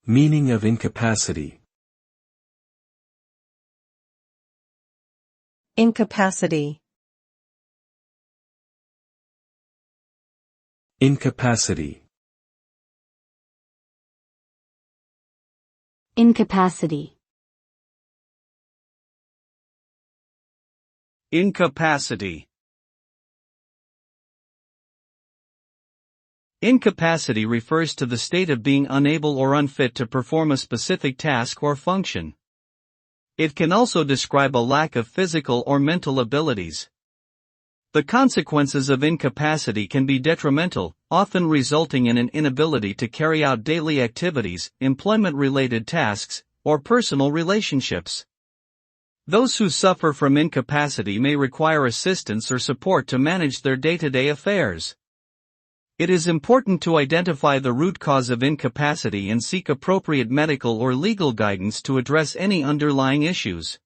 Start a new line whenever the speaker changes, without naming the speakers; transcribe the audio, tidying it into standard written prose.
Meaning of incapacity.
Incapacity.
Incapacity.
Incapacity.
Incapacity. Incapacity refers to the state of being unable or unfit to perform a specific task or function. It can also describe a lack of physical or mental abilities. The consequences of incapacity can be detrimental, often resulting in an inability to carry out daily activities, employment-related tasks, or personal relationships. Those who suffer from incapacity may require assistance or support to manage their day-to-day affairs. It is important to identify the root cause of incapacity and seek appropriate medical or legal guidance to address any underlying issues.